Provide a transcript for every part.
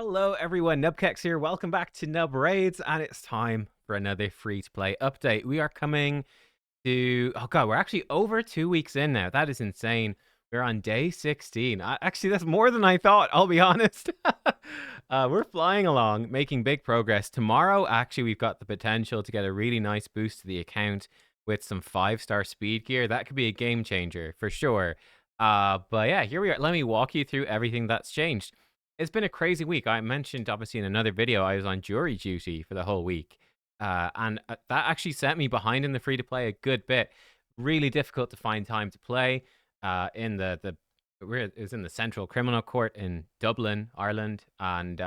Hello everyone, nubkeks here. Welcome back to Nub Raids, and it's time for another free-to-play update. We are coming to... Oh god, we're actually over 2 weeks in now. That is insane. We're on day 16. Actually, that's more than I thought, I'll be honest. We're flying along, making big progress. Tomorrow, actually, we've got the potential to get a really nice boost to the account with some 5-star speed gear. That could be a game changer, for sure. But yeah, here we are. Let me walk you through everything that's changed. It's been a crazy week. I mentioned, obviously, in another video, I was on jury duty for the whole week. And that actually set me behind in the free-to-play a good bit. Really difficult to find time to play. It was in the Central Criminal Court in Dublin, Ireland. And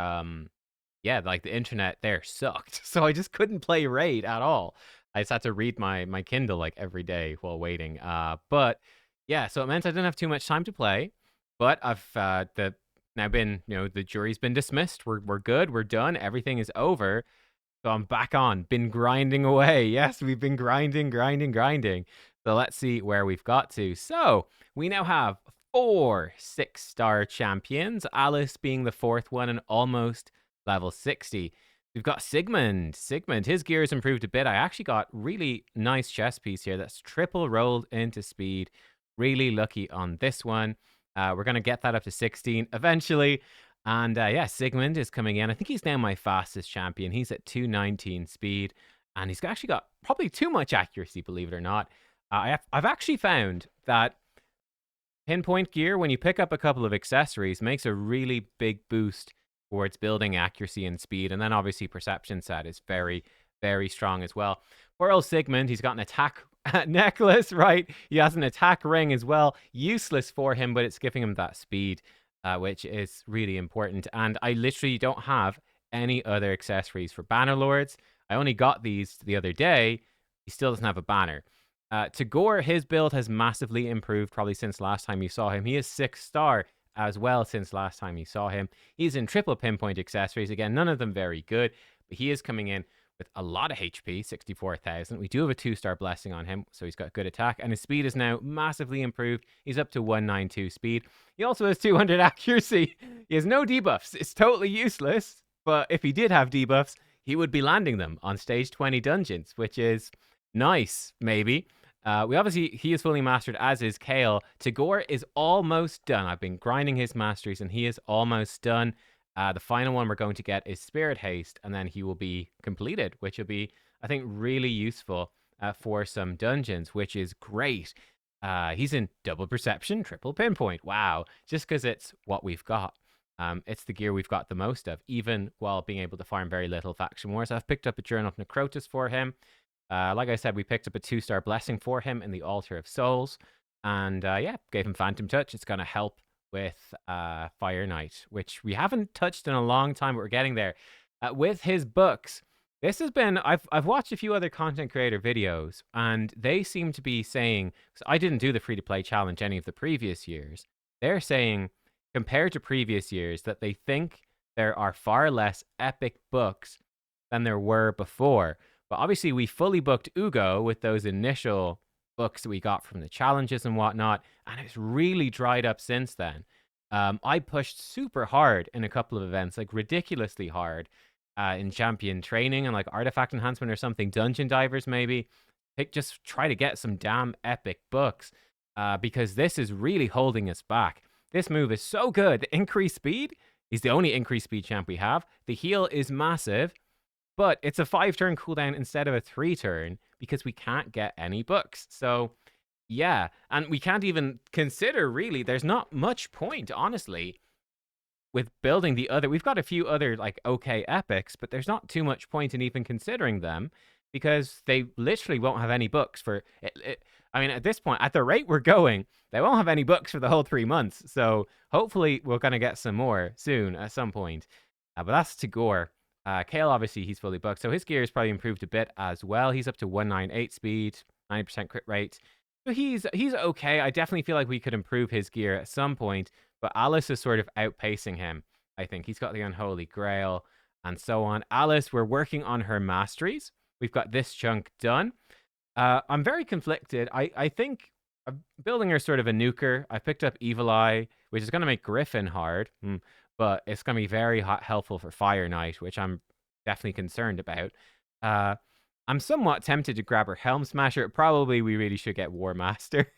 yeah, like the internet there sucked. So I just couldn't play Raid at all. I just had to read my Kindle like every day while waiting. But yeah, so it meant I didn't have too much time to play. But I've now been, the jury's been dismissed. We're good. We're done. Everything is over. So I'm back on. Been grinding away. Yes, we've been grinding. So let's see where we've got to. So we now have 4 6-star champions. Alice being the 4th one and almost level 60. We've got Sigmund. His gear has improved a bit. I actually got really nice chest piece here. That's triple rolled into speed. Really lucky on this one. We're going to get that up to 16 eventually. And yeah, Sigmund is coming in. I think he's now my fastest champion. He's at 219 speed. And he's actually got probably too much accuracy, believe it or not. I've actually found that pinpoint gear, when you pick up a couple of accessories, makes a really big boost towards building accuracy and speed. And then obviously perception set is very, very strong as well. Poor old Sigmund, he's got an attack necklace, right? He has an attack ring as well. Useless for him, but it's giving him that speed, which is really important. And I literally don't have any other accessories for Bannerlords. I only got these the other day. He still doesn't have a banner. Tagore, his build has massively improved probably since last time you saw him. He is 6-star as well since last time you saw him. He's in triple pinpoint accessories. Again, none of them very good, but he is coming in with a lot of HP, 64,000. We do have a 2-star blessing on him, so he's got good attack, and his speed is now massively improved. He's up to 192 speed. He also has 200 accuracy. He has no debuffs. It's totally useless, but if he did have debuffs, he would be landing them on stage 20 dungeons, which is nice, maybe. He is fully mastered, as is Kale. Tagore is almost done. I've been grinding his masteries, and he is almost done. The final one we're going to get is Spirit Haste, and then he will be completed, which will be, I think, really useful for some dungeons, which is great. He's in double perception, triple pinpoint. Wow, just because it's what we've got. It's the gear we've got the most of, even while being able to farm very little faction wars. I've picked up a Journal of Necrotus for him. Like I said, we picked up a 2-star blessing for him in the Altar of Souls. And yeah, gave him Phantom Touch. It's going to help with Fire Knight, which we haven't touched in a long time, but we're getting there. With his books, this has been... I've watched a few other content creator videos, and they seem to be saying... So I didn't do the free-to-play challenge any of the previous years. They're saying, compared to previous years, that they think there are far less epic books than there were before. But obviously, we fully booked Ugo with those initial books that we got from the challenges and whatnot, and it's really dried up since then. I pushed super hard in a couple of events, like ridiculously hard, in champion training and like artifact enhancement or something, dungeon divers maybe. Just try to get some damn epic books, because this is really holding us back. This move is so good. The increased speed, he's the only increased speed champ we have. The heal is massive. But it's a 5-turn cooldown instead of a 3-turn because we can't get any books. So, yeah. And we can't even consider, really, there's not much point, honestly, with building the other... We've got a few other, like, okay epics, but there's not too much point in even considering them because they literally won't have any books for... I mean, at this point, at the rate we're going, they won't have any books for the whole 3 months. So, hopefully, we're going to get some more soon at some point. But that's Tagore. Kale, obviously, he's fully booked, so his gear has probably improved a bit as well. He's up to 198 speed, 90% crit rate. So he's okay. I definitely feel like we could improve his gear at some point, but Alice is sort of outpacing him, I think. He's got the Unholy Grail and so on. Alice, we're working on her masteries. We've got this chunk done. I'm very conflicted. I think I'm building her sort of a nuker. I picked up Evil Eye, which is going to make Griffin hard. but it's going to be very helpful for Fire Knight, which I'm definitely concerned about. Uh, I'm somewhat tempted to grab her Helm Smasher. Probably we really should get War Master.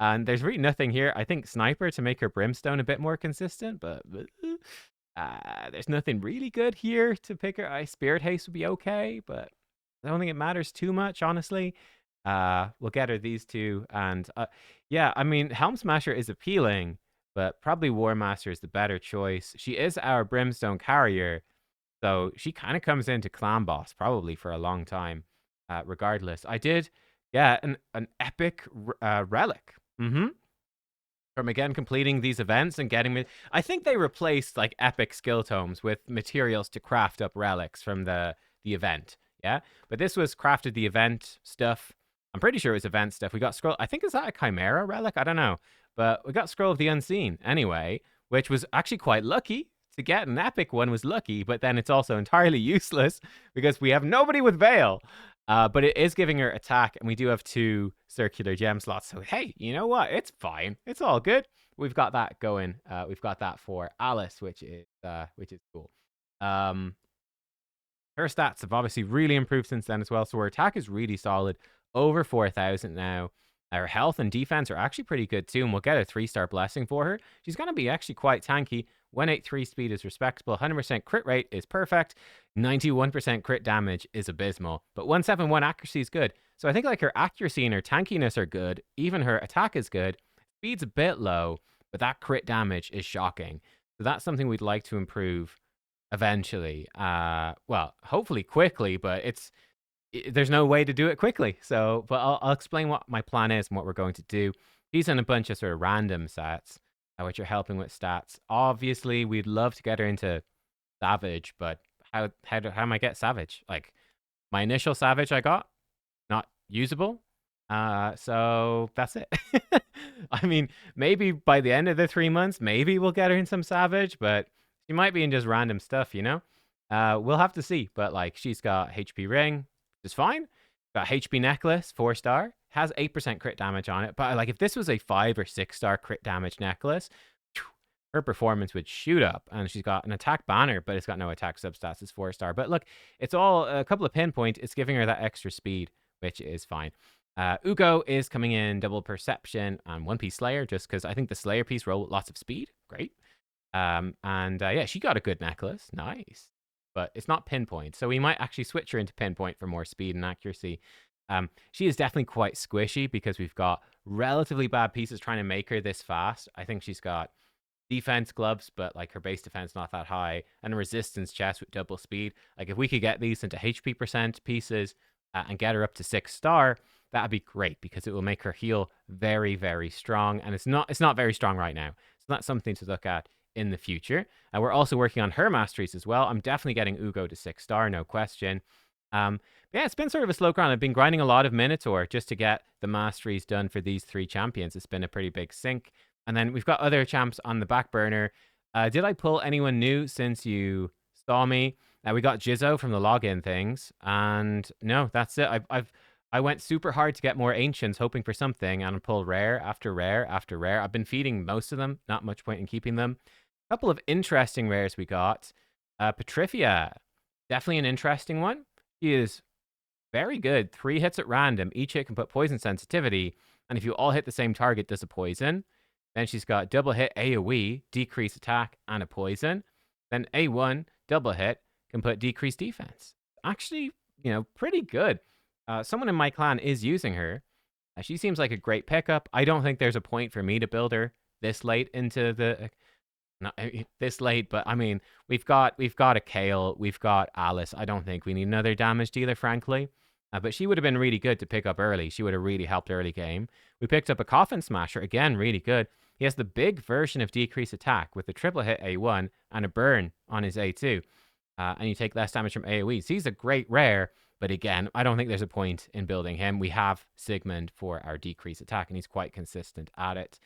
And there's really nothing here. I think Sniper to make her Brimstone a bit more consistent, but there's nothing really good here to pick her. Spirit Haste would be okay, but I don't think it matters too much, honestly. We'll get her these two, and yeah, I mean, Helm Smasher is appealing, but probably War Master is the better choice. She is our Brimstone carrier, so she kind of comes into Clan Boss probably for a long time, regardless. I did get an epic relic. From again completing these events and getting me. I think they replaced like epic skill tomes with materials to craft up relics from the event. Yeah, but this was crafted the event stuff. I'm pretty sure it was event stuff. We got scroll. I think is that a chimera relic? I don't know, but we got scroll of the unseen anyway, which was actually quite lucky to get. An epic one was lucky, but then it's also entirely useless because we have nobody with veil. But it is giving her attack, and we do have 2 circular gem slots. So hey, you know what? It's fine. It's all good. We've got that going. We've got that for Alice, which is cool. Her stats have obviously really improved since then as well. So her attack is really solid, over 4,000 now. Her health and defense are actually pretty good too, and we'll get a 3-star blessing for her. She's going to be actually quite tanky. 183 speed is respectable. 100% crit rate is perfect. 91% crit damage is abysmal. But 171 accuracy is good. So I think like her accuracy and her tankiness are good. Even her attack is good. Speed's a bit low, but that crit damage is shocking. So that's something we'd like to improve eventually. Well, hopefully quickly, but there's no way to do it quickly. So, but I'll explain what my plan is and what we're going to do. These are a bunch of sort of random sets, which are helping with stats. Obviously, we'd love to get her into Savage, but how am I get Savage? Like, my initial Savage I got, not usable. So that's it. I mean, maybe by the end of the 3 months, maybe we'll get her in some Savage, but she might be in just random stuff, you know? We'll have to see. But like, she's got HP Ring, is fine. Got HP Necklace, 4-star. Has 8% crit damage on it. But like, if this was a 5 or 6-star crit damage necklace, her performance would shoot up. And she's got an attack banner, but it's got no attack substats. It's 4-star. But look, it's all a couple of pinpoint. It's giving her that extra speed, which is fine. Ugo is coming in double perception and 1-piece Slayer, just because I think the Slayer piece roll lots of speed. Great. Yeah, she got a good necklace. Nice. But it's not pinpoint. So we might actually switch her into pinpoint for more speed and accuracy. She is definitely quite squishy because we've got relatively bad pieces trying to make her this fast. I think she's got defense gloves, but like her base defense not that high, and a resistance chest with double speed. Like if we could get these into HP percent pieces and get her up to 6-star, that'd be great because it will make her heal very, very strong. And it's not very strong right now. So that's something to look at in the future. And we're also working on her masteries as well. I'm definitely getting Ugo to 6-star, no question. Yeah, it's been sort of a slow grind. I've been grinding a lot of Minotaur just to get the masteries done for these 3 champions. It's been a pretty big sink. And then we've got other champs on the back burner. Did I pull anyone new since you saw me? We got Jizzo from the login things. And no, that's it. I went super hard to get more ancients, hoping for something, and I pulled rare after rare after rare. I've been feeding most of them. Not much point in keeping them. A couple of interesting rares we got. Petrifia, definitely an interesting one. She is very good. 3 hits at random. Each hit can put poison sensitivity, and if you all hit the same target, does a poison. Then she's got double hit AoE, decrease attack, and a poison. Then A1, double hit, can put decreased defense. Actually, pretty good. Someone in my clan is using her. She seems like a great pickup. I don't think there's a point for me to build her this late into the... Not this late, but I mean, we've got a Kale, we've got Alice. I don't think we need another damage dealer, frankly. But she would have been really good to pick up early. She would have really helped early game. We picked up a Coffin Smasher, again, really good. He has the big version of decrease attack with the triple hit A1 and a burn on his A2. And you take less damage from AoE. So he's a great rare, but again, I don't think there's a point in building him. We have Sigmund for our decrease attack, and he's quite consistent at it.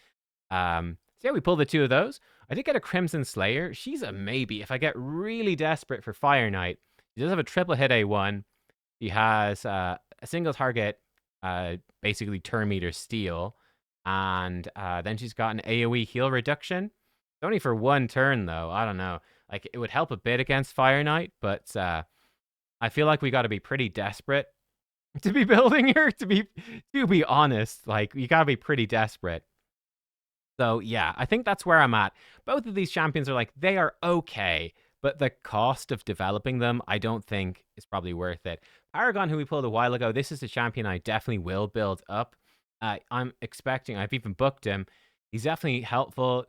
So yeah, we pulled the 2 of those. I did get a Crimson Slayer. She's a maybe. If I get really desperate for Fire Knight, she does have a triple hit A1. She has a single target, basically turn meter steal. And then she's got an AoE heal reduction. only for one turn, though. I don't know. Like, it would help a bit against Fire Knight, but I feel like we got to be pretty desperate to be building here. To be honest, like, you got to be pretty desperate. So yeah, I think that's where I'm at. Both of these champions are like, they are okay, but the cost of developing them, I don't think is probably worth it. Paragon, who we pulled a while ago, this is a champion I definitely will build up. I'm expecting, I've even booked him. He's definitely helpful,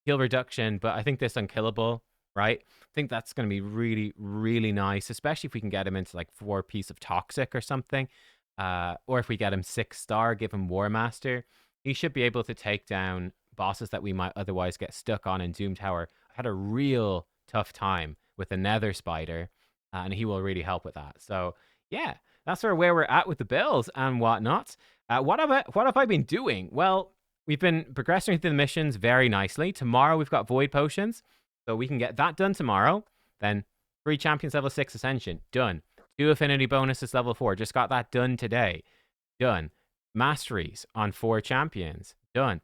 heal reduction, but I think this unkillable, right? I think that's going to be really, really nice, especially if we can get him into like 4-piece of Toxic or something. Or if we get him 6-star, give him War Master. He should be able to take down bosses that we might otherwise get stuck on in Doom Tower. I had a real tough time with the Nether Spider, and he will really help with that. So yeah, that's sort of where we're at with the builds and whatnot. What have I been doing? Well, we've been progressing through the missions very nicely. Tomorrow we've got Void Potions, so we can get that done tomorrow. Then 3 Champions level 6 Ascension, done. 2 Affinity bonuses level 4, just got that done today. Done. Masteries on 4 champions, done.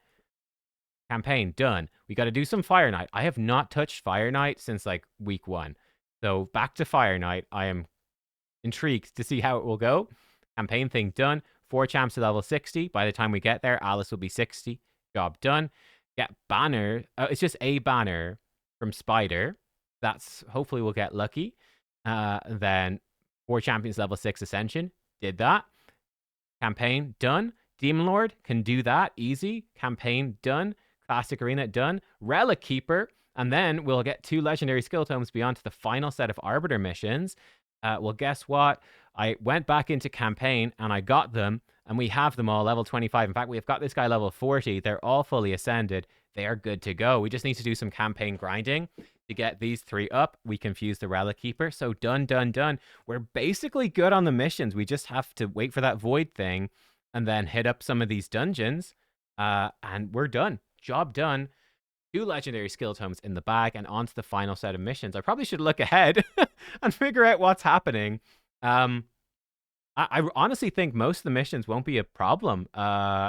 Campaign, done. We got to do some Fire Knight. I have not touched Fire Knight since like week 1. So back to Fire Knight. I am intrigued to see how it will go. Campaign thing done. 4 champs to level 60. By the time we get there, Alice will be 60. Job done. Get banner. It's just a banner from Spider. That's hopefully we'll get lucky. Then 4 champions level 6 Ascension. Did that. Campaign done. Demon Lord can do that easy. Campaign done. Classic Arena done. Relic Keeper. And then we'll get 2 legendary skill tomes beyond to the final set of Arbiter missions. Well, guess what? I went back into campaign and I got them, and we have them all level 25. In fact, we've got this guy level 40. They're all fully ascended. They are good to go. We just need to do some campaign grinding to get these 3 up. We can fuse the Relic Keeper. So done, done, done. We're basically good on the missions. We just have to wait for that void thing and then hit up some of these dungeons. And we're done. Job done. 2 legendary skill tomes in the bag and on to the final set of missions. I probably should look ahead and figure out what's happening. I honestly think most of the missions won't be a problem,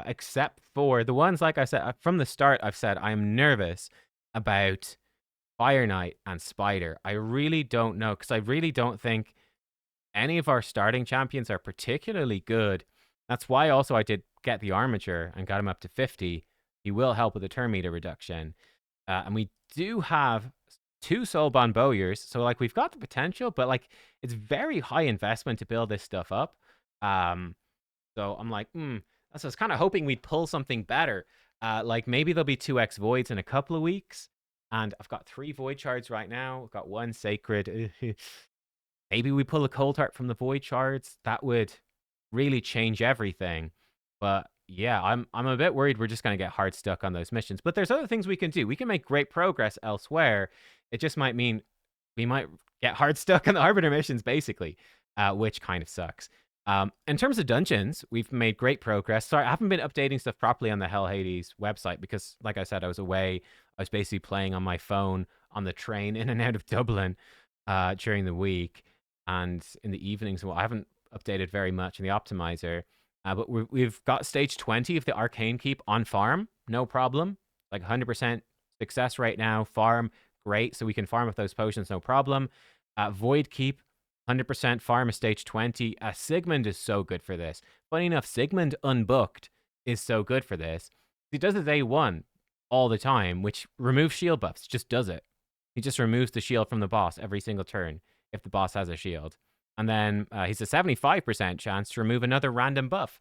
except for the ones, like I said, from the start, I've said I'm nervous about Fire Knight and Spider. I really don't know, because I really don't think any of our starting champions are particularly good. That's why also I did get the Armature and got him up to 50. He will help with the turn meter reduction. And we do have 2 Soulbond Bowyers, so like we've got the potential, but like it's very high investment to build this stuff up. So I'm like, so I was kind of hoping we'd pull something better. Like maybe there'll be 2x Voids in a couple of weeks, and I've got 3 Void Shards right now. I've got 1 Sacred. Maybe we pull a Cold Heart from the Void Shards. That would really change everything. But yeah, I'm a bit worried we're just going to get hard stuck on those missions. But there's other things we can do. We can make great progress elsewhere. It just might mean we might get hard stuck on the Arbiter missions, basically, which kind of sucks. In terms of dungeons, we've made great progress. Sorry, I haven't been updating stuff properly on the HellHades website because, like I said, I was away. I was basically playing on my phone on the train in and out of Dublin during the week and in the evenings. Well, I haven't updated very much in the optimizer. But we've got stage 20 of the Arcane Keep on farm, no problem. Like 100% success right now. Farm, great. So we can farm with those potions, no problem. Void Keep, 100% farm of stage 20. Sigmund is so good for this. Funny enough, Sigmund Unbooked is so good for this. He does his A1 all the time, which removes shield buffs. Just does it. He just removes the shield from the boss every single turn if the boss has a shield. And then he's a 75% chance to remove another random buff.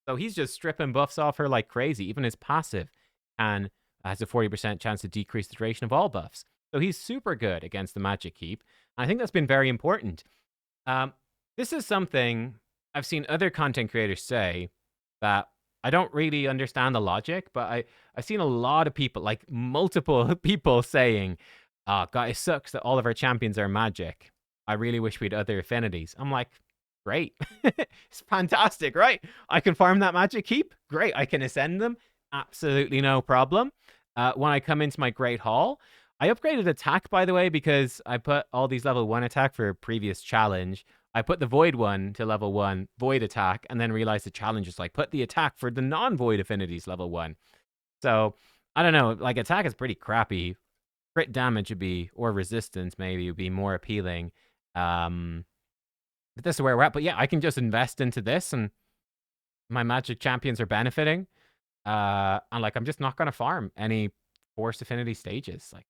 So he's just stripping buffs off her like crazy. Even his passive has a 40% chance to decrease the duration of all buffs. So he's super good against the Magic Keep. And I think that's been very important. This is something I've seen other content creators say that I don't really understand the logic, but I've seen a lot of people, like multiple people saying, oh, God, it sucks that all of our champions are magic. I really wish we had other affinities. I'm like, great. It's fantastic, right? I can farm that Magic Keep. Great. I can ascend them. Absolutely no problem. When I come into my Great Hall, I upgraded attack, by the way, because I put all these level 1 attack for a previous challenge. I put the Void one to level 1, Void attack, and then realized the challenge is like, put the attack for the non-Void affinities level 1. So I don't know. Like attack is pretty crappy. Crit damage would be, or resistance maybe would be more appealing. But this is where we're at. But yeah, I can just invest into this, and my Magic champions are benefiting. And like I'm just not gonna farm any Force Affinity stages. Like,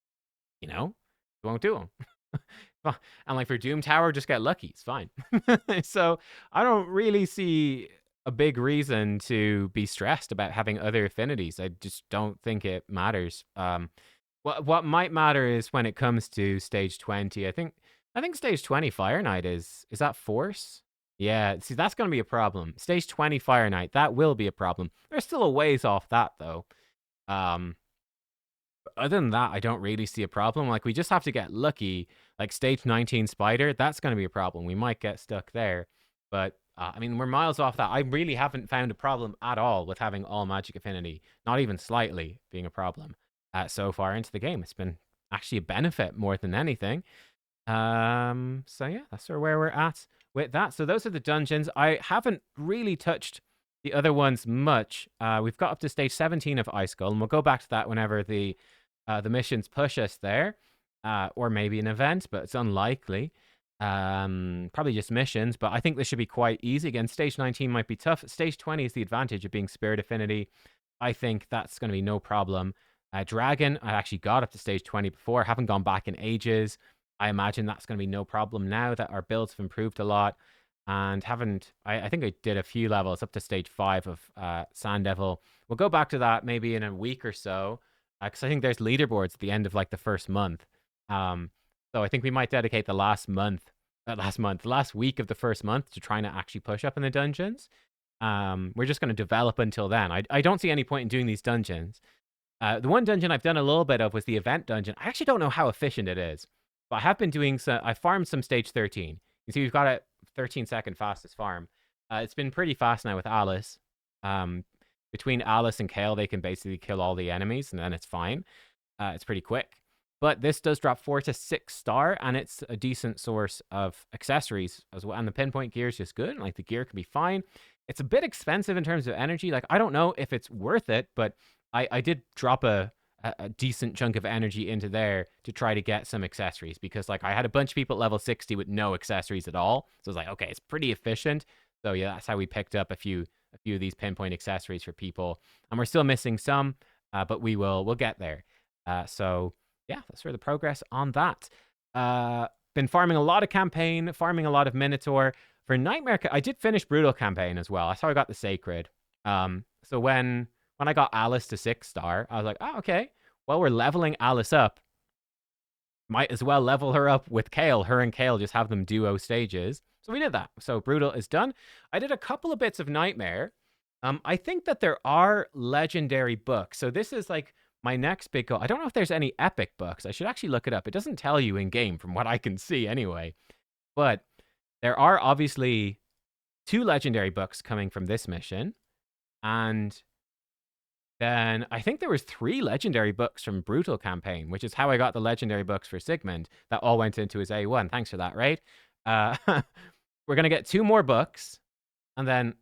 you know, won't do them. And like for Doom Tower, just get lucky. It's fine. So I don't really see a big reason to be stressed about having other affinities. I just don't think it matters. What might matter is when it comes to stage 20. I think stage 20 Fire Knight is that Force? Yeah, see that's gonna be a problem. Stage 20 Fire Knight, that will be a problem. There's still a ways off that though. Um, other than that, I don't really see a problem. Like we just have to get lucky. Like stage 19 Spider, that's gonna be a problem. We might get stuck there, but I mean we're miles off that. I really haven't found a problem at all with having all magic affinity, not even slightly being a problem so far into the game. It's been actually a benefit more than anything. So yeah, that's sort of where we're at with that. So those are the dungeons. I haven't really touched the other ones much. We've got up to stage 17 of Ice Skull, and we'll go back to that whenever the missions push us there, or maybe an event, but it's unlikely. Probably just missions, but I think this should be quite easy. Again, stage 19 might be tough. Stage 20 is the advantage of being Spirit Affinity. I think that's going to be no problem. Dragon, I actually got up to stage 20 before. Haven't gone back in ages. I imagine that's going to be no problem now that our builds have improved a lot. And I think I did a few levels up to stage 5 of Sand Devil. We'll go back to that maybe in a week or so, because I think there's leaderboards at the end of like the first month. So I think we might dedicate the last week of the first month to trying to actually push up in the dungeons. We're just going to develop until then. I don't see any point in doing these dungeons. The one dungeon I've done a little bit of was the event dungeon. I actually don't know how efficient it is, but I have been doing I farmed some stage 13. You see, we've got a 13-second fastest farm. It's been pretty fast now with Alice. Between Alice and Kale, they can basically kill all the enemies, and then it's fine. It's pretty quick. But this does drop 4 to 6 star, and it's a decent source of accessories as well. And the pinpoint gear is just good. Like the gear can be fine. It's a bit expensive in terms of energy. Like I don't know if it's worth it, but I did drop a decent chunk of energy into there to try to get some accessories, because like I had a bunch of people at level 60 with no accessories at all. So I was like, okay, it's pretty efficient. So yeah, that's how we picked up a few of these pinpoint accessories for people. And we're still missing some, but we'll get there. So yeah, that's sort of the progress on that. Been farming a lot of campaign, farming a lot of Minotaur. For Nightmare, I did finish Brutal campaign as well. That's how I got the Sacred. So when I got Alice to 6 star, I was like, oh, okay. Well, we're leveling Alice up. Might as well level her up with Kale. Her and Kale just have them duo stages. So we did that. So Brutal is done. I did a couple of bits of Nightmare. I think that there are legendary books. So this is like my next big goal. I don't know if there's any epic books. I should actually look it up. It doesn't tell you in game from what I can see anyway. But there are obviously 2 legendary books coming from this mission. And then I think there was 3 legendary books from Brutal campaign, which is how I got the legendary books for Sigmund that all went into his A1. Thanks for that, right? We're going to get 2 more books, and then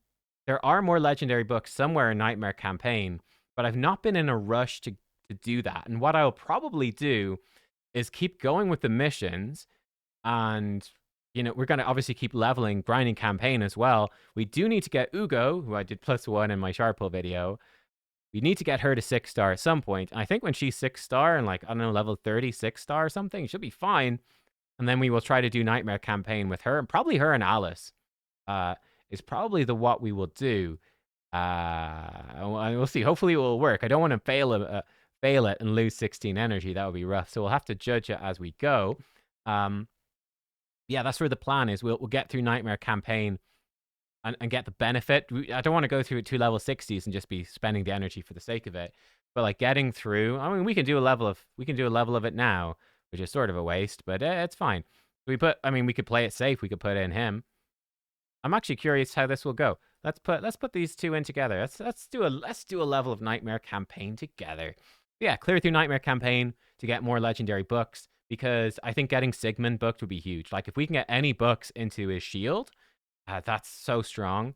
there are more legendary books somewhere in Nightmare campaign, but I've not been in a rush to do that. And what I'll probably do is keep going with the missions, and we're going to obviously keep leveling, grinding campaign as well. We do need to get Ugo, who I did +1 in my Sharpple video. We need to get her to 6 star at some point. I think when she's 6 star and like, I don't know, level 36 star or something, she'll be fine. And then we will try to do Nightmare campaign with her, and probably her and Alice is probably what we will do. We'll see. Hopefully it will work. I don't want to fail it and lose 16 energy. That would be rough. So we'll have to judge it as we go. Yeah, that's where the plan is. We'll get through Nightmare campaign and get the benefit. I don't want to go through 2 level 60s and just be spending the energy for the sake of it. But like getting through, I mean, we can do a level of it now, which is sort of a waste, but it's fine. We could play it safe. We could put in him. I'm actually curious how this will go. Let's put these 2 in together. Let's do a level of Nightmare campaign together. Yeah, clear through Nightmare campaign to get more legendary books, because I think getting Sigmund booked would be huge. Like if we can get any books into his shield, that's so strong.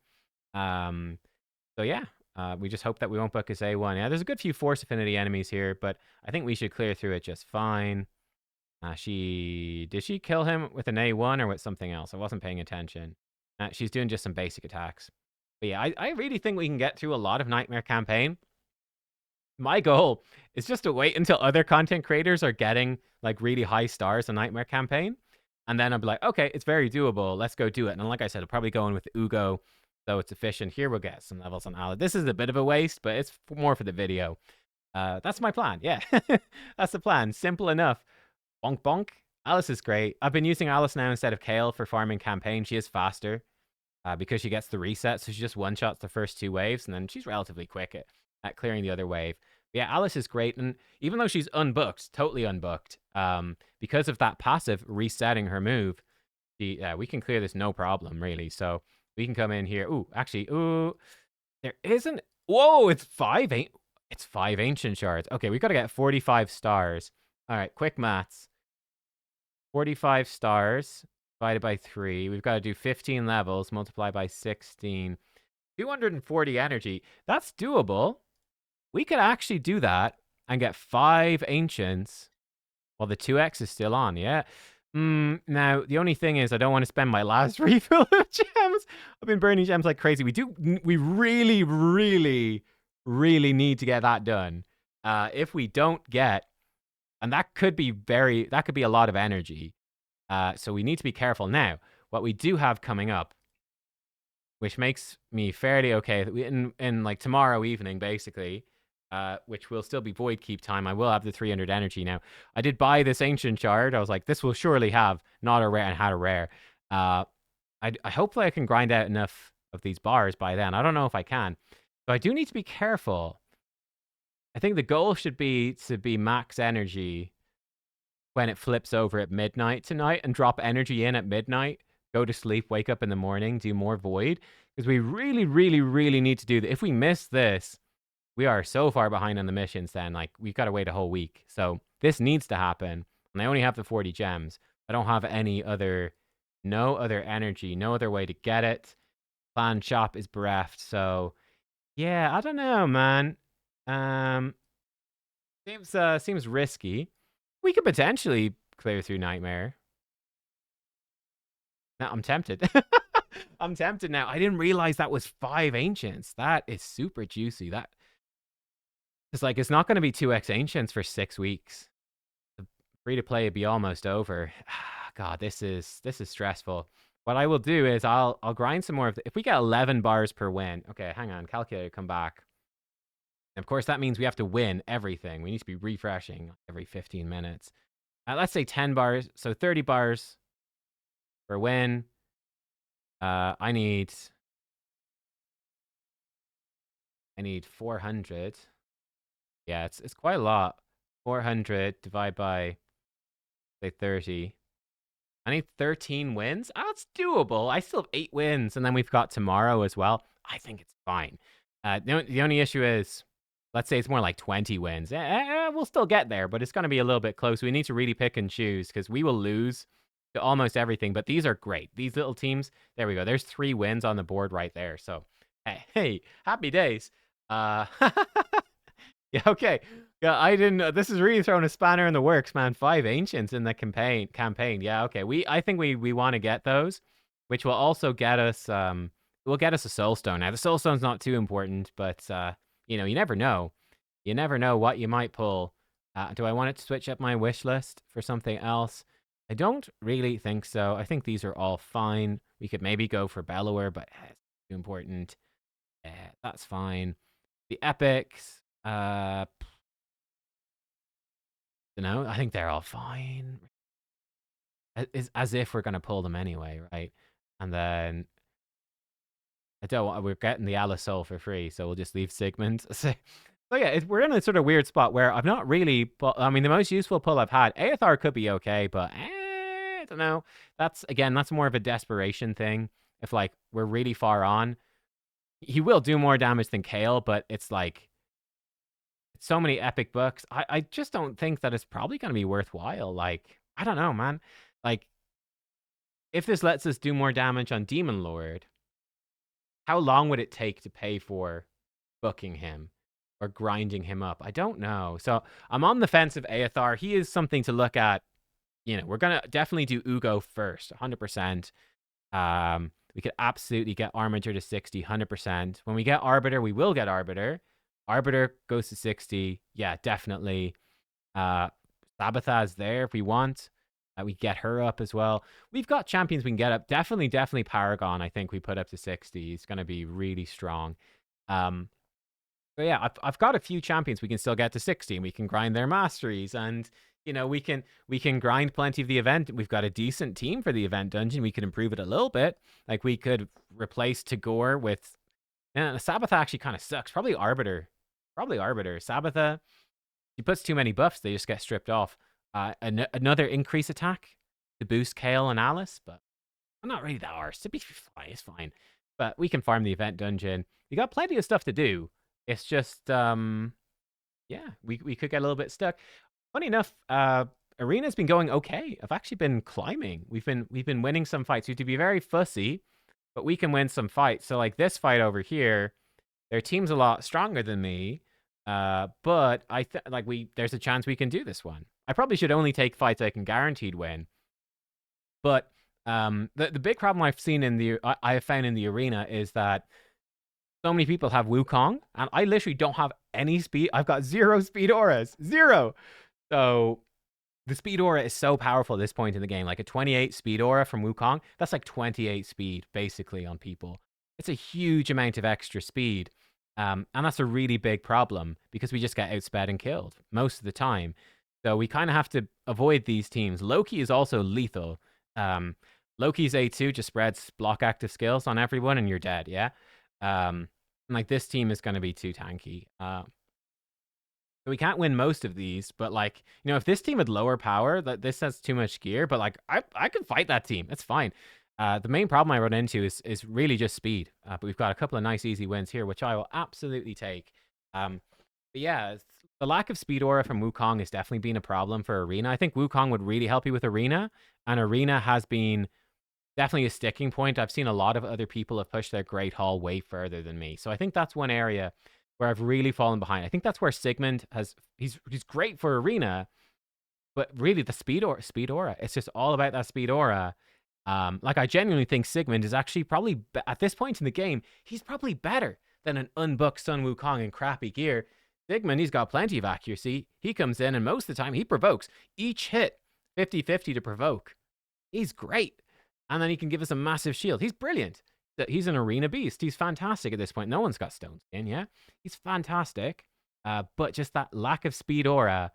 So yeah, We just hope that we won't book his A1. Yeah, there's a good few Force Affinity enemies here, but I think we should clear through it just fine. Did she kill him with an A1 or with something else? I wasn't paying attention. She's doing just some basic attacks. But yeah, I really think we can get through a lot of Nightmare campaign. My goal is just to wait until other content creators are getting like really high stars on Nightmare campaign. And then I'll be like, okay, it's very doable. Let's go do it. And like I said, I'll probably go in with Ugo, so it's efficient. Here we'll get some levels on Alice. This is a bit of a waste, but it's more for the video. That's my plan. Yeah, that's the plan. Simple enough. Bonk bonk. Alice is great. I've been using Alice now instead of Kale for farming campaign. She is faster because she gets the reset. So she just one-shots the first 2 waves, and then she's relatively quick at clearing the other wave. But yeah, Alice is great. And even though she's unbooked, totally unbooked, because of that passive resetting her move, we can clear this no problem, really. So we can come in here. Ooh, actually, there isn't. Whoa, it's 5 ancient shards. Okay, we got to get 45 stars. All right, quick maths. 45 stars divided by 3. We've got to do 15 levels, multiply by 16. 240 energy. That's doable. We could actually do that and get 5 ancients while the 2x is still on, yeah? Now, the only thing is I don't want to spend my last refill of gems. I've been burning gems like crazy. We really, really, really need to get that done. If we don't get... And that could be a lot of energy. So we need to be careful. Now, what we do have coming up, which makes me fairly okay, in like tomorrow evening, basically, which will still be Void Keep time, I will have the 300 energy now. I did buy this Ancient Shard. I was like, this will surely have not a rare and had a rare. I hopefully I can grind out enough of these bars by then. I don't know if I can. So I do need to be careful. I think the goal should be to be max energy when it flips over at midnight tonight and drop energy in at midnight, go to sleep, wake up in the morning, do more Void. Because we really, really, really need to do that. If we miss this, we are so far behind on the missions then. Like, we've got to wait a whole week. So this needs to happen. And I only have the 40 gems. I don't have no other energy, no other way to get it. Clan shop is bereft. So, yeah, I don't know, man. Seems risky. We could potentially clear through Nightmare. Now I'm tempted. I'm tempted now. I didn't realize that was 5 ancients. That is super juicy. That it's like it's not going to be 2x ancients for 6 weeks. The free to play would be almost over. God, this is stressful. What I will do is I'll grind some more of if we get 11 bars per win. Okay, hang on. Calculator, come back. And of course, that means we have to win everything. We need to be refreshing every 15 minutes. Let's say 10 bars, so 30 bars per win. I need 400. Yeah, it's quite a lot. 400 divided by, say, 30. I need 13 wins. That's doable. I still have 8 wins, and then we've got tomorrow as well. I think it's fine. The only issue is, let's say it's more like 20 wins. We'll still get there, but it's going to be a little bit close. We need to really pick and choose because we will lose to almost everything. But these are great. These little teams, there we go. There's 3 wins on the board right there. So, hey, happy days. Yeah, okay. Yeah, I didn't. This is really throwing a spanner in the works, man. 5 ancients in the campaign. Yeah, okay. I think we want to get those, which will also get us. Will get us a soul stone. Now the soul stone's not too important, but you know, you never know. You never know what you might pull. Do I want it to switch up my wish list for something else? I don't really think so. I think these are all fine. We could maybe go for Bellower, but it's too important. That's fine. The epics. You know, I think they're all fine. It's as if we're gonna pull them anyway, right? And then we're getting the Alice Soul for free, so we'll just leave Sigmund. So yeah, we're in a sort of weird spot where I've not really... I mean, the most useful pull I've had, Aethar could be okay, but I don't know. That's more of a desperation thing. If, like, we're really far on, he will do more damage than Kale, but it's like... so many epic books. I just don't think that it's probably going to be worthwhile. Like, I don't know, man. Like, if this lets us do more damage on Demon Lord, how long would it take to pay for booking him or grinding him up. I don't know. So I'm on the fence of Aethar. He is something to look at. We're going to definitely do Ugo first, 100%. We could absolutely get Arbiter to 60, 100%. When we get Arbiter, we will get Arbiter. Arbiter goes to 60. Yeah, definitely. Sabatha's there if we want. We get her up as well. We've got champions we can get up. Definitely Paragon, I think we put up to 60. He's going to be really strong. But yeah, I've got a few champions we can still get to 60, and we can grind their masteries, and we can grind plenty of the event. We've got a decent team for the event dungeon. We could improve it a little bit. Like we could replace Tagore with Sabatha actually kind of sucks. Probably Arbiter. Sabatha, he puts too many buffs, they just get stripped off. Another increase attack to boost Kale and Alice, but I'm not really that arse. To be fine, it's fine. But we can farm the event dungeon. We got plenty of stuff to do. It's just, yeah, we could get a little bit stuck. Funny enough, Arena's been going okay. I've actually been climbing. We've been winning some fights. We have to be very fussy, but we can win some fights. So like this fight over here, their team's a lot stronger than me. But there's a chance we can do this one. I probably should only take fights I can guaranteed win. But the big problem I have found in the arena is that so many people have Wukong, and I literally don't have any speed. I've got 0 speed auras. 0. So the speed aura is so powerful at this point in the game. Like a 28 speed aura from Wukong, that's like 28 speed basically on people. It's a huge amount of extra speed. And that's a really big problem because we just get outsped and killed most of the time. So we kind of have to avoid these teams. Loki is also lethal. Loki's A2 just spreads block active skills on everyone and you're dead, yeah? Like this team is going to be too tanky. So we can't win most of these, but like, if this team had lower power, this has too much gear, but like I can fight that team. It's fine. The main problem I run into is really just speed. But we've got a couple of nice easy wins here, which I will absolutely take. But yeah, the lack of speed aura from Wukong has definitely been a problem for Arena. I think Wukong would really help you with Arena, and Arena has been definitely a sticking point. I've seen a lot of other people have pushed their Great Hall way further than me. So I think that's one area where I've really fallen behind. I think that's where Sigmund he's great for Arena, but really the speed aura. It's just all about that speed aura. Like I genuinely think Sigmund is actually probably at this point in the game, he's probably better than an unbooked Sun Wukong in crappy gear. Sigmund, he's got plenty of accuracy. He comes in and most of the time he provokes. Each hit 50-50 to provoke. He's great. And then he can give us a massive shield. He's brilliant. He's an arena beast. He's fantastic at this point. No one's got stone skin, yeah? He's fantastic. But just that lack of speed aura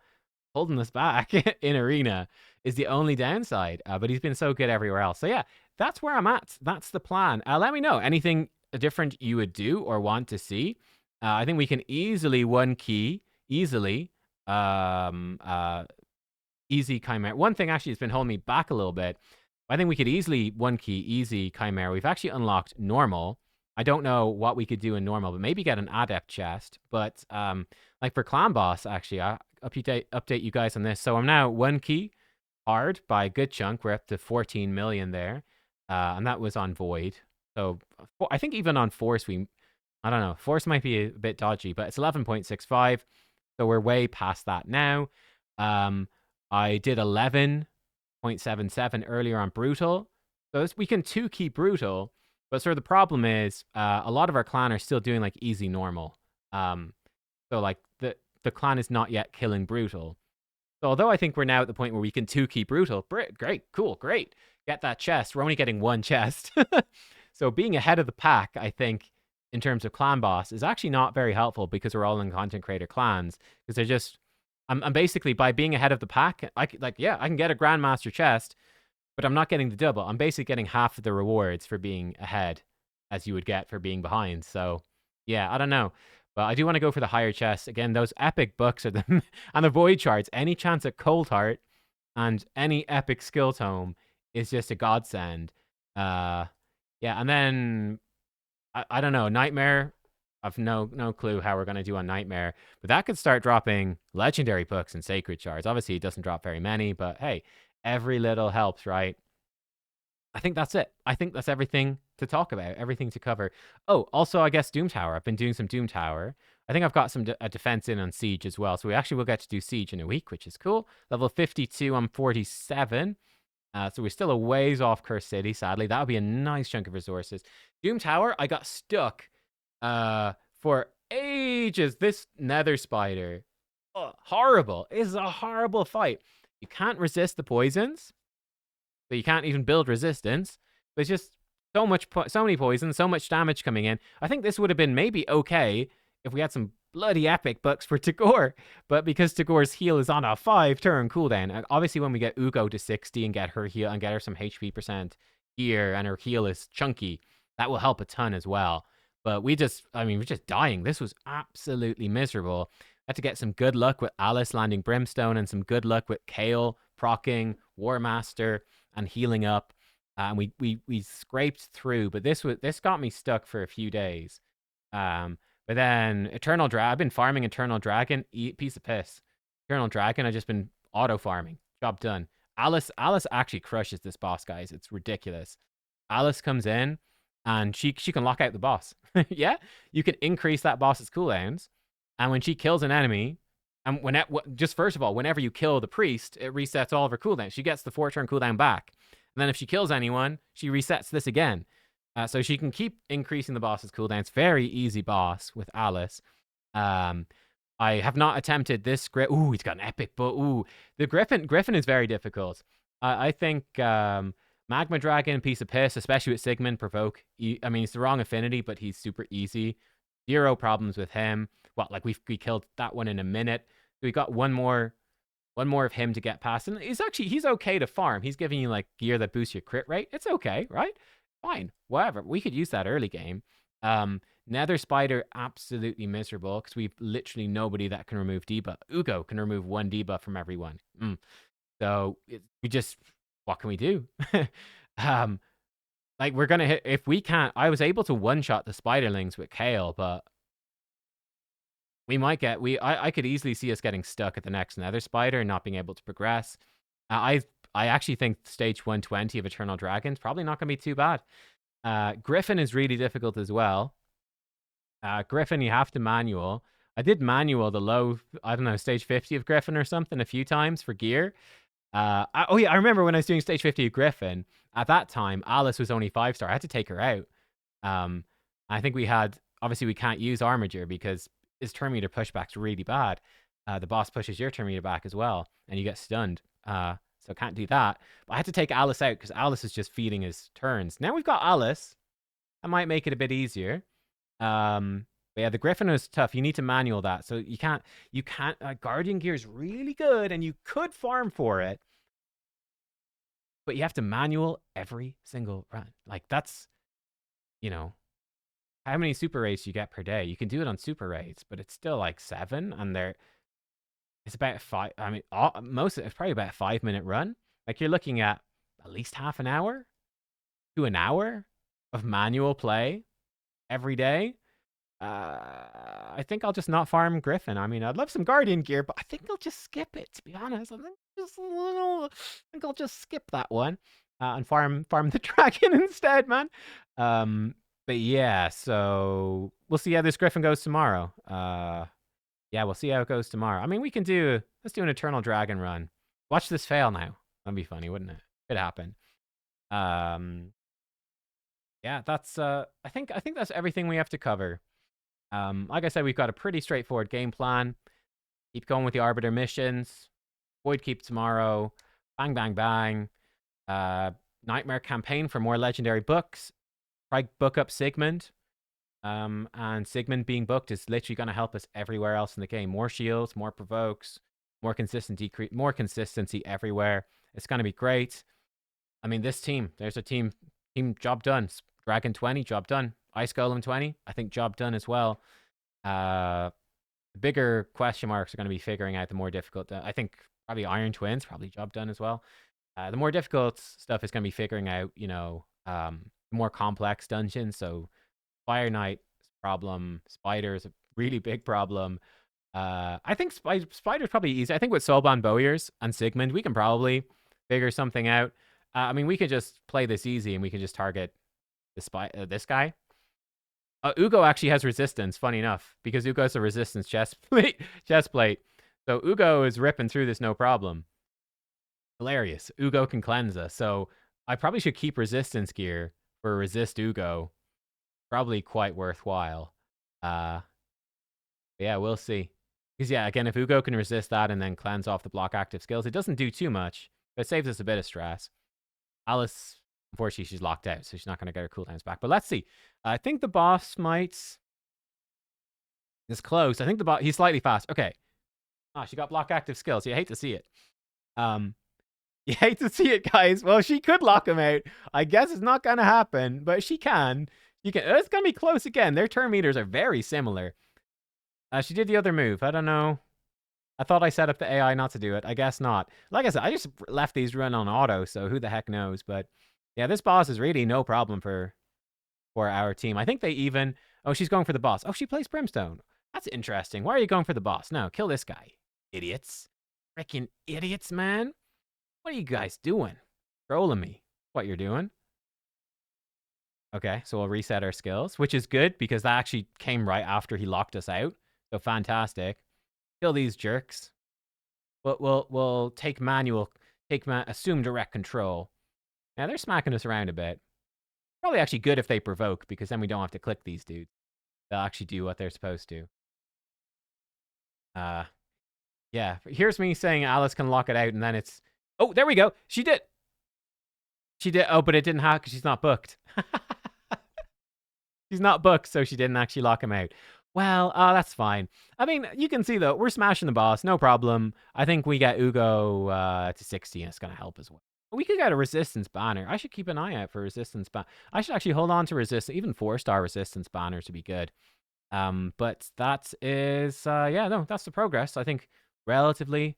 holding us back in arena is the only downside. But he's been so good everywhere else. So yeah, that's where I'm at. That's the plan. Let me know anything different you would do or want to see. I think we can easily easy Chimera. One thing actually has been holding me back a little bit. I think we could easily easy Chimera. We've actually unlocked normal. I don't know what we could do in normal, but maybe get an adept chest. But like for clan boss, actually, I update you guys on this. So I'm now 1 key hard by a good chunk. We're up to 14 million there, and that was on void. So I think even on force I don't know. Force might be a bit dodgy, but it's 11.65. So we're way past that now. I did 11.77 earlier on brutal. So we can 2-key brutal, but sort of the problem is a lot of our clan are still doing like easy normal. So like the clan is not yet killing brutal. So although I think we're now at the point where we can 2-key brutal, great, cool, great. Get that chest. We're only getting 1 chest. So being ahead of the pack, I think, in terms of clan boss is actually not very helpful because we're all in content creator clans. Because they're just, I'm basically, by being ahead of the pack, I can get a Grandmaster chest, but I'm not getting the double. I'm basically getting half of the rewards for being ahead as you would get for being behind. So yeah, I don't know. But I do want to go for the higher chests. Again, those epic books are the, and the void charts, any chance at Cold Heart and any epic skill tome is just a godsend. Yeah, and then I don't know, Nightmare. I've no clue how we're going to do on Nightmare, but that could start dropping legendary books and sacred shards. Obviously, it doesn't drop very many, but hey, every little helps, right? I think that's it. I think that's everything to talk about, everything to cover. Oh, also, I guess Doom Tower. I've been doing some Doom Tower. I think I've got some a defense in on Siege as well. So we actually will get to do Siege in a week, which is cool. Level 52, I'm 47. So we're still a ways off Cursed City, sadly. That would be a nice chunk of resources. Doom Tower, I got stuck for ages. This Nether Spider, horrible. It's a horrible fight. You can't resist the poisons, so you can't even build resistance. There's just so many poisons, so much damage coming in. I think this would have been maybe okay if we had some bloody epic bucks for Tagore, but because Tagore's heal is on a 5-turn cooldown, and obviously when we get Ugo to 60 and get her heal and get her some HP percent here, and her heal is chunky, that will help a ton as well. But we're just dying. This was absolutely miserable. Had to get some good luck with Alice landing Brimstone and some good luck with Kale procking War Master and healing up. And we scraped through, but this got me stuck for a few days. But then Eternal Dragon, I've been farming Eternal Dragon, piece of piss. Eternal Dragon, I've just been auto farming. Job done. Alice actually crushes this boss, guys. It's ridiculous. Alice comes in and she can lock out the boss. Yeah, you can increase that boss's cooldowns, and when she kills an enemy, and just first of all, whenever you kill the priest, it resets all of her cooldowns. She gets the 4-turn cooldown back. And then if she kills anyone, she resets this again. So she can keep increasing the boss's cooldowns. Very easy boss with Alice. I have not attempted this. Ooh, he's got an epic, but the Griffin is very difficult. I think Magma Dragon, piece of piss, especially with Sigmund, provoke. I mean, it's the wrong affinity, but he's super easy. Zero problems with him. Like we killed that one in a minute. We got one more of him to get past, and he's okay to farm. He's giving you like gear that boosts your crit rate. It's okay, right? Fine, whatever. We could use that early game. Nether Spider, absolutely miserable because we've literally nobody that can remove debuff. Ugo can remove 1 debuff from everyone. So what can we do? Like we're gonna hit if we can't. I was able to one-shot the Spiderlings with Kale, but we might get I could easily see us getting stuck at the next Nether Spider and not being able to progress. I actually think stage 120 of Eternal Dragon is probably not going to be too bad. Griffin is really difficult as well. Griffin, you have to manual. I did manual the low, I don't know, stage 50 of Griffin or something a few times for gear. I remember when I was doing stage 50 of Griffin, at that time, Alice was only 5-star. I had to take her out. I think obviously we can't use Armiger because his turn meter pushback's really bad. The boss pushes your turn meter back as well, and you get stunned. So can't do that. But I had to take Alice out because Alice is just feeding his turns. Now we've got Alice. That might make it a bit easier. But yeah, the Griffin is tough. You need to manual that. So you can't, Guardian gear is really good and you could farm for it. But you have to manual every single run. Like that's, how many super raids you get per day? You can do it on super raids, but it's still like 7, and it's about 5. I mean, most of it's probably about a 5-minute run. Like you're looking at least half an hour to an hour of manual play every day. I think I'll just not farm Griffin. I mean, I'd love some Guardian gear, but I think I'll just skip it, to be honest. I think I'll just skip that one and farm the dragon instead, man. But yeah, so we'll see how this Griffin goes tomorrow. Yeah, we'll see how it goes tomorrow. I mean, let's do an Eternal Dragon run. Watch this fail now. That'd be funny, wouldn't it? Could happen. Yeah, that's I think that's everything we have to cover. Like I said, we've got a pretty straightforward game plan. Keep going with the Arbiter missions. Void Keep tomorrow. Bang, bang, bang. Nightmare campaign for more legendary books. Try book up Sigmund. And Sigmund being booked is literally going to help us everywhere else in the game. More shields, more provokes, more consistency everywhere. It's going to be great. I mean, this team, there's a team job done. Dragon 20, job done. Ice Golem 20, I think job done as well. The bigger question marks are going to be figuring out the more difficult. I think probably Iron Twins, probably job done as well. The more difficult stuff is going to be figuring out, more complex dungeons. So Fire Knight problem. Spider is a really big problem. I think Spider's probably easy. I think with Soulbound Bowyers and Sigmund, we can probably figure something out. I mean, we could just play this easy and we could just target despite this guy. Ugo actually has resistance, funny enough, because Ugo has a resistance chest plate. So Ugo is ripping through this no problem. Hilarious. Ugo can cleanse us. So I probably should keep resistance gear for resist Ugo. Probably quite worthwhile. Yeah, we'll see. Because yeah, again, if Ugo can resist that and then cleanse off the block active skills, it doesn't do too much, but it saves us a bit of stress. Alice, unfortunately, she's locked out, so she's not going to get her cooldowns back. But let's see. I think the boss might... is close. I think the boss... he's slightly fast. Okay. She got block active skills. You hate to see it. You hate to see it, guys. Well, she could lock him out. I guess it's not going to happen, but she can. You can. It's going to be close again. Their turn meters are very similar. She did the other move. I don't know. I thought I set up the AI not to do it. I guess not. Like I said, I just left these run on auto, so who the heck knows. But yeah, this boss is really no problem for our team. I think they even... oh, she's going for the boss. Oh, she plays Brimstone. That's interesting. Why are you going for the boss? No, kill this guy. Idiots. Freaking idiots, man. What are you guys doing? Trolling me. What you're doing. Okay, so we'll reset our skills, which is good because that actually came right after he locked us out. So fantastic. Kill these jerks. But we'll take assume direct control. Now they're smacking us around a bit. Probably actually good if they provoke, because then we don't have to click these dudes. They'll actually do what they're supposed to. Yeah. Here's me saying Alice can lock it out, and then it's... oh, there we go. She did. She did. Oh, but it didn't happen because she's not booked. She's not booked, so she didn't actually lock him out. Well, that's fine. I mean, you can see, though, we're smashing the boss. No problem. I think we get Ugo to 60, and it's going to help as well. We could get a resistance banner. I should keep an eye out for resistance banner. I should actually hold on to resistance, even 4-star resistance banners to be good. But that is, yeah, no, that's the progress. I think relatively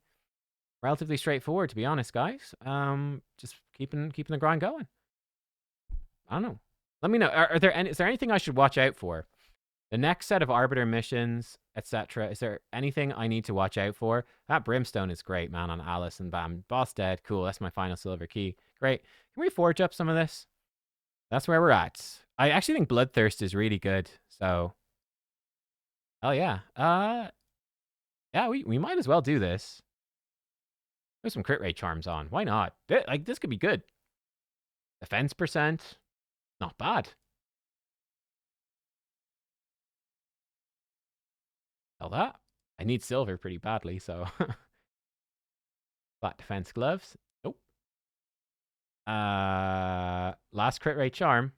straightforward, to be honest, guys. Just keeping the grind going. I don't know. Let me know. Is there anything I should watch out for? The next set of Arbiter missions, etc. Is there anything I need to watch out for? That Brimstone is great, man, on Alice, and bam, boss dead. Cool, that's my final silver key. Great. Can we forge up some of this? That's where we're at. I actually think Bloodthirst is really good, so... oh, yeah. Yeah, we might as well do this. Put some crit rate charms on. Why not? This could be good. Defense percent. Not bad. Sell that. I need silver pretty badly, so... flat defense gloves. Nope. Last crit rate charm.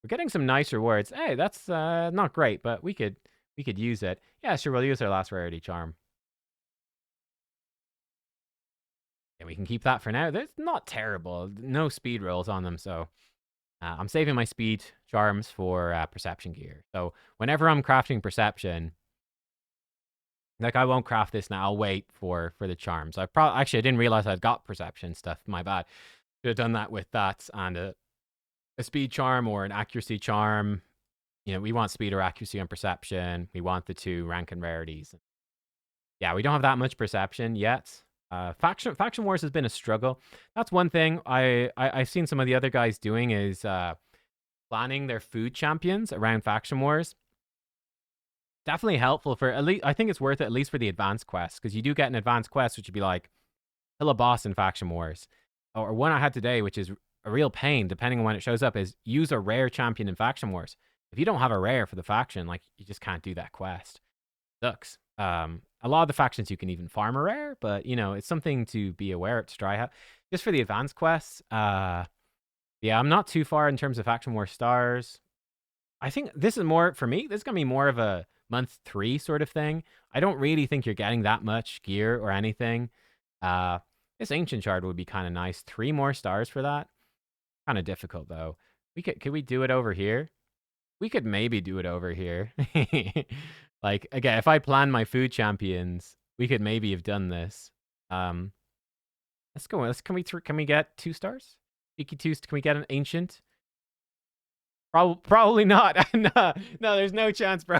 We're getting some nice rewards. Hey, that's not great, but we could use it. Yeah, sure, we'll use our last rarity charm. And we can keep that for now. They're not terrible. No speed rolls on them, so... I'm saving my speed charms for perception gear. So whenever I'm crafting perception, like I won't craft this now. I'll wait for the charms. Actually, I didn't realize I'd got perception stuff. My bad. Should have done that with that and a speed charm or an accuracy charm. You know, we want speed or accuracy on perception. We want the 2 rank and rarities. Yeah, we don't have that much perception yet. Faction Wars has been a struggle. That's one thing I've seen some of the other guys doing is planning their food champions around Faction Wars. Definitely helpful for at least... I think it's worth it at least for the advanced quests, because you do get an advanced quest which would be like kill a boss in Faction Wars, or one I had today which is a real pain depending on when it shows up, is use a rare champion in Faction Wars. If you don't have a rare for the faction, like, you just can't do that quest. Sucks. A lot of the factions you can even farm a rare, but, you know, it's something to be aware of, to try out. Just for the advanced quests, yeah, I'm not too far in terms of Faction War stars. I think this is more, for me, this is going to be more of a month 3 sort of thing. I don't really think you're getting that much gear or anything. This Ancient Shard would be kind of nice. 3 more stars for that. Kind of difficult, though. Could we do it over here? We could maybe do it over here. Like, again, if I plan my food champions, we could maybe have done this. Let's go. Can we get 2 stars? Cheeky 2. Can we get an ancient? Probably not. No, there's no chance, bro.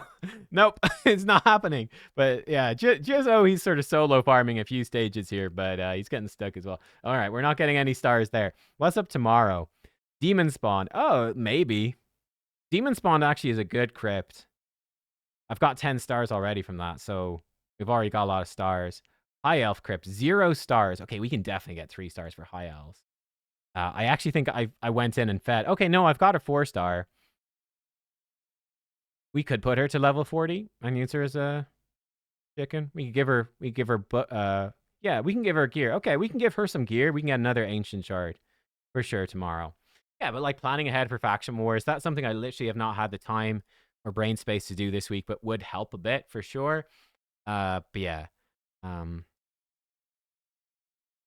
Nope, it's not happening. But yeah, Jizzo, he's sort of solo farming a few stages here, but he's getting stuck as well. All right, we're not getting any stars there. What's up tomorrow? Demon Spawn. Oh, maybe. Demon Spawn actually is a good crypt. I've got 10 stars already from that, so we've already got a lot of stars. High Elf Crypt, 0 stars. Okay, we can definitely get 3 stars for High Elves. I actually think I went in and fed. Okay, no, I've got a 4-star. We could put her to level 40 and use her as a chicken. We can give her, yeah, we can give her gear. Okay, we can give her some gear. We can get another ancient shard for sure tomorrow. Yeah, but like planning ahead for faction wars, that's something I literally have not had the time or brain space to do this week, but would help a bit for sure. But yeah, I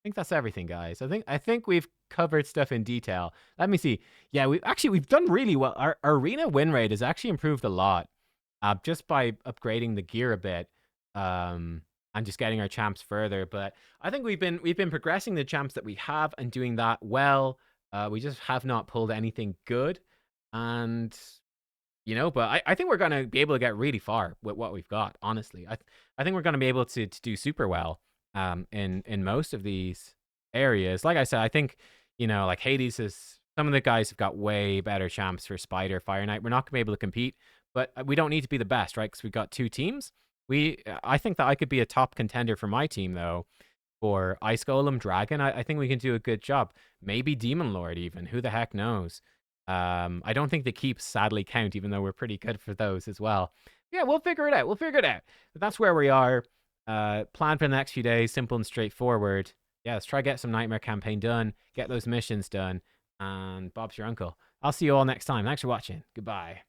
think that's everything, guys. I think we've covered stuff in detail. Let me see. Yeah, we've done really well. Our arena win rate has actually improved a lot, just by upgrading the gear a bit, and just getting our champs further. But I think we've been progressing the champs that we have and doing that well. We just have not pulled anything good, and but I think we're gonna be able to get really far with what we've got. Honestly, I think we're gonna be able to do super well in most of these areas. Like I said, I think like Hades is, some of the guys have got way better champs for Spider, Fire Knight. We're not gonna be able to compete, but we don't need to be the best, right? Because we've got 2 teams. I think that I could be a top contender for my team though. For Ice Golem, Dragon, I think we can do a good job. Maybe Demon Lord even. Who the heck knows? I don't think the keeps sadly count, even though we're pretty good for those as well. Yeah, we'll figure it out. We'll figure it out. But that's where we are. Plan for the next few days, simple and straightforward. Yeah, let's try to get some Nightmare campaign done, get those missions done, and Bob's your uncle. I'll see you all next time. Thanks for watching. Goodbye.